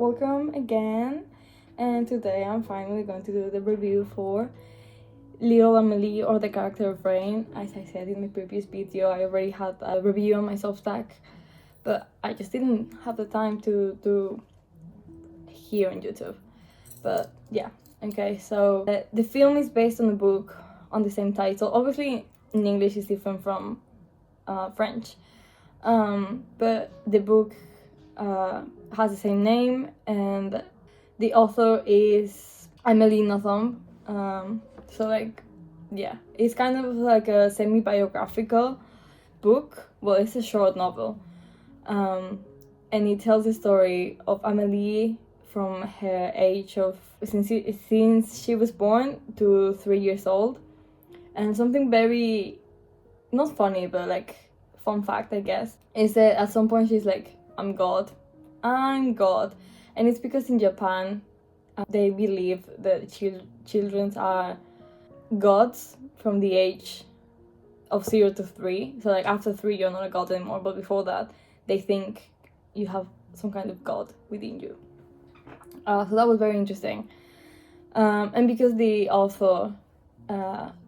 welcome again. And today I'm finally going to do the review for Little Amélie, or the character of Rain. As I said in the previous video, I already had a review on my Substack, but I just didn't have the time to do here on YouTube. But yeah, okay, so the film is based on a book on the same title. Obviously in English it's different from French, but the book has the same name, and the author is Amélie Nothomb. So like, yeah, it's kind of like a semi-biographical book. Well, it's a short novel, and it tells the story of Amélie from her age of since she was born to 3 years old. And something very not funny, but like fun fact, I guess, is that at some point she's like, I'm God, and it's because in Japan they believe that children are gods from the age of 0 to 3. So like after 3 you're not a god anymore, but before that they think you have some kind of god within you. So that was very interesting, and because the author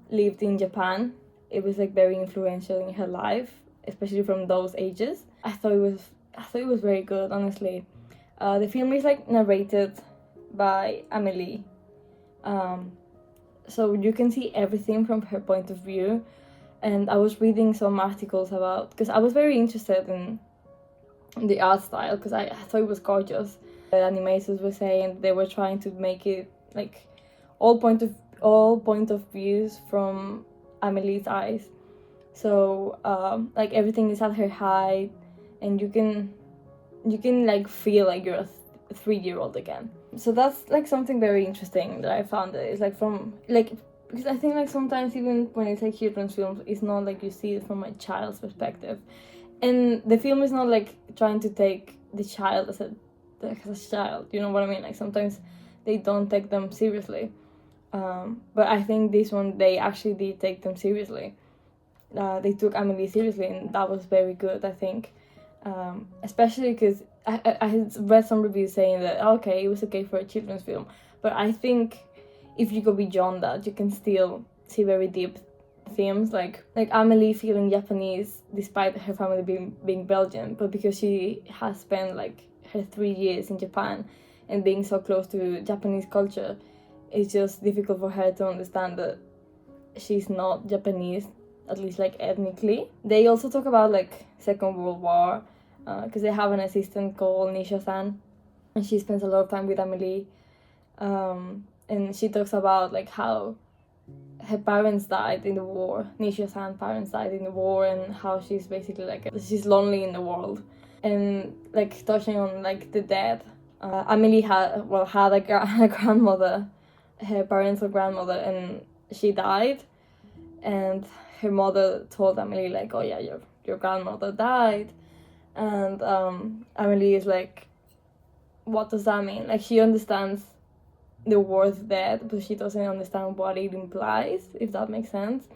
lived in Japan, it was like very influential in her life, especially from those ages. I thought it was very good, honestly. The film is like narrated by Amélie, so you can see everything from her point of view. And I was reading some articles about, because I was very interested in the art style, because I thought it was gorgeous. The animators were saying they were trying to make it like all point of views from Amélie's eyes. So like everything is at her height, and you can like feel like you're a 3-year-old again. So that's like something very interesting that I found. It's like from like, because I think like sometimes even when it's like children's films, it's not like you see it from a child's perspective, and the film is not like trying to take the child as a child, you know what I mean? Like sometimes they don't take them seriously, but I think this one they actually did take them seriously. They took Amélie seriously, and that was very good, I think. Especially because I had read some reviews saying that okay, it was okay for a children's film, but I think if you go beyond that, you can still see very deep themes, like Amélie feeling Japanese despite her family being Belgian, but because she has spent like her 3 years in Japan and being so close to Japanese culture, it's just difficult for her to understand that she's not Japanese, at least like ethnically. They also talk about like Second World War, because they have an assistant called Nisha-san, and she spends a lot of time with Amélie, and she talks about like how her parents died in the war. Nisha-san's parents died in the war, and how she's basically like she's lonely in the world. And like touching on like the dead, Amélie had a grandmother, her parents' grandmother, and she died, and her mother told Amélie like, oh yeah, your grandmother died, and Amélie is like, what does that mean? Like she understands the word dead, but she doesn't understand what it implies, if that makes sense.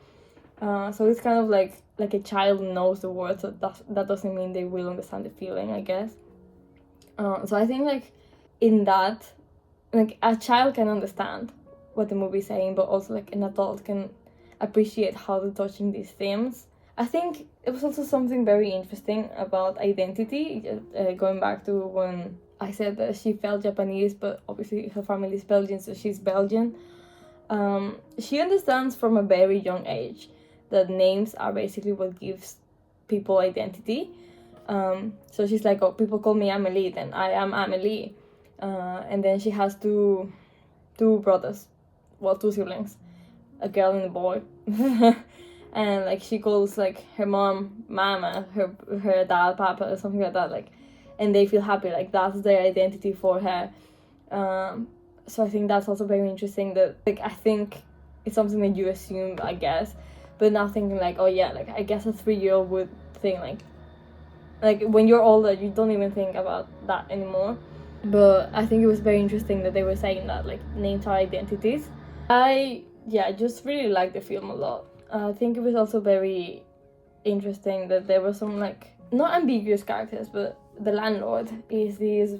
So it's kind of like a child knows the word, so that doesn't mean they will understand the feeling, I guess. So I think like in that, like a child can understand what the movie is saying, but also like an adult can appreciate how they're touching these themes. I think it was also something very interesting about identity, going back to when I said that she felt Japanese, but obviously her family is Belgian, so she's Belgian. She understands from a very young age that names are basically what gives people identity. So she's like, oh, people call me Amélie, then I am Amélie. And then she has two brothers, well, 2 siblings, a girl and a boy. And like she calls like her mom Mama, her dad Papa, or something like that, like, and they feel happy, like that's their identity for her. So I think that's also very interesting, that like I think it's something that you assume, I guess, but now thinking like, oh yeah, like I guess a 3-year-old would think like when you're older you don't even think about that anymore. But I think it was very interesting that they were saying that like names are identities. I just really liked the film a lot. I think it was also very interesting that there were some like not ambiguous characters, but the landlord is this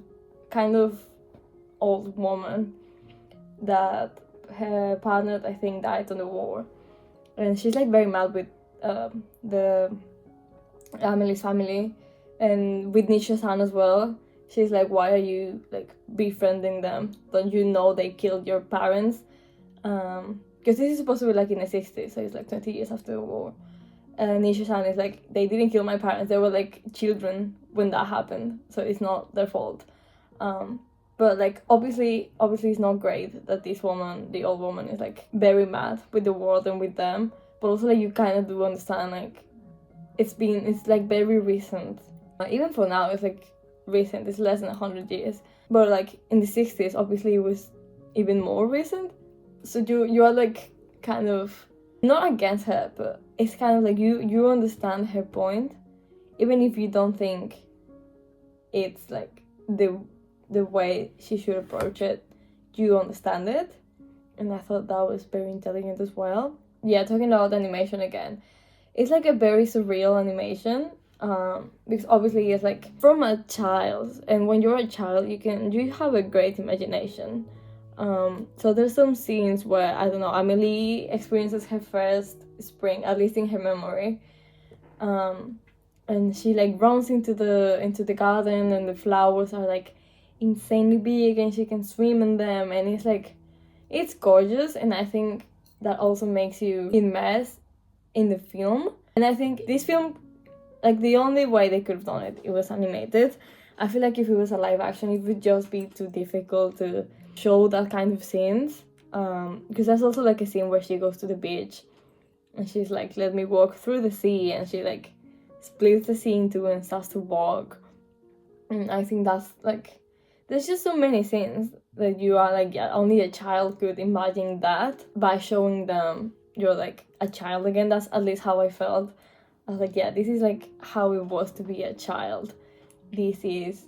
kind of old woman that her partner, I think, died in the war, and she's like very mad with the Amelie's family and with Nisha-san as well. She's like, why are you like befriending them? Don't you know they killed your parents? Because this is supposed to be like in the 60s, so it's like 20 years after the war. And Nisha-san is like, they didn't kill my parents, they were like children when that happened, so it's not their fault. But like obviously it's not great that this woman, the old woman, is like very mad with the world and with them. But also like you kind of do understand like it's like very recent. Even for now it's like recent, it's less than 100 years. But like in the 60s obviously it was even more recent. So you are like kind of not against her, but it's kind of like you understand her point, even if you don't think it's like the way she should approach it, you understand it. And I thought that was very intelligent as well. Yeah, talking about animation again, it's like a very surreal animation, because obviously it's like from a child, and when you're a child you have a great imagination. So there's some scenes where, I don't know, Amélie experiences her first spring, at least in her memory, and she like runs into the garden, and the flowers are like insanely big, and she can swim in them, and it's gorgeous. And I think that also makes you immersed in the film. And I think this film, like the only way they could have done it was animated. I feel like if it was a live action, it would just be too difficult to show that kind of scenes, because there's also like a scene where she goes to the beach and she's like, let me walk through the sea, and she like splits the sea in two and starts to walk. And I think that's like, there's just so many scenes that you are like, yeah, only a child could imagine that. By showing them you're like a child again. That's at least how I felt. I was like, yeah, this is like how it was to be a child. This is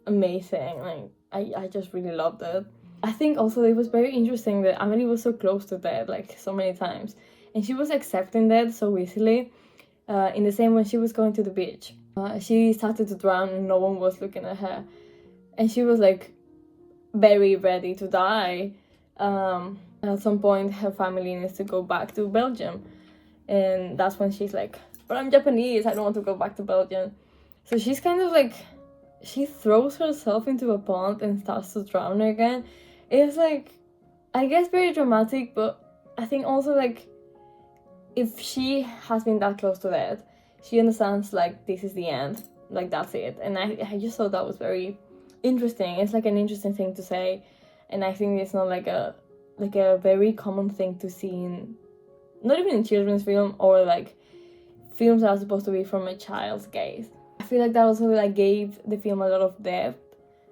amazing. Like I just really loved it. I think also it was very interesting that Amélie was so close to death, like so many times, and she was accepting death so easily. In the same when she was going to the beach, she started to drown and no one was looking at her, and she was like very ready to die. At some point her family needs to go back to Belgium, and that's when she's like, but I'm Japanese, I don't want to go back to Belgium. So she's kind of like, she throws herself into a pond and starts to drown again. It's like, I guess very dramatic, but I think also like, if she has been that close to death, she understands like this is the end, like that's it. And I just thought that was very interesting. It's like an interesting thing to say, and I think it's not like a very common thing to see in, not even in children's film or like films that are supposed to be from a child's gaze. I feel like that also like gave the film a lot of depth,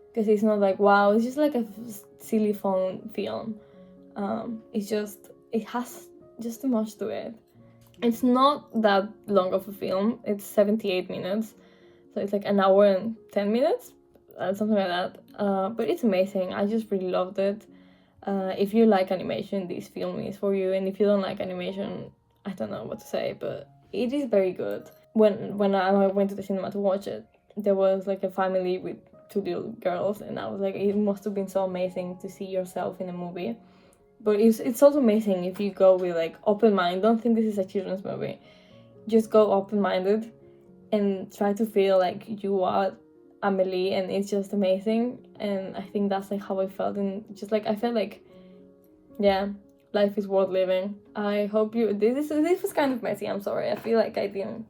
because it's not like, wow, it's just like a silly fun film. It has just too much to it. It's not that long of a film. It's 78 minutes, so it's like an hour and 10 minutes, something like that. But it's amazing. I just really loved it. If you like animation, this film is for you, and if you don't like animation, I don't know what to say, but it is very good. When I went to the cinema to watch it, there was like a family with 2 little girls, and I was like, it must have been so amazing to see yourself in a movie. But it's also amazing if you go with like open mind. Don't think this is a children's movie. Just go open-minded and try to feel like you are Amélie, and it's just amazing. And I think that's like how I felt, and just like I felt like, yeah, life is worth living. I hope you. This was kind of messy. I'm sorry. I feel like I didn't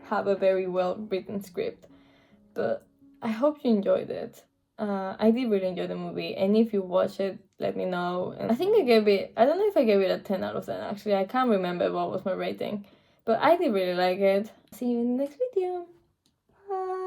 have a very well written script, but I hope you enjoyed it. I did really enjoy the movie, and if you watch it, let me know. And I think I don't know if I gave it a 10 out of 10, actually. I can't remember what was my rating, but I did really like it. See you in the next video. Bye.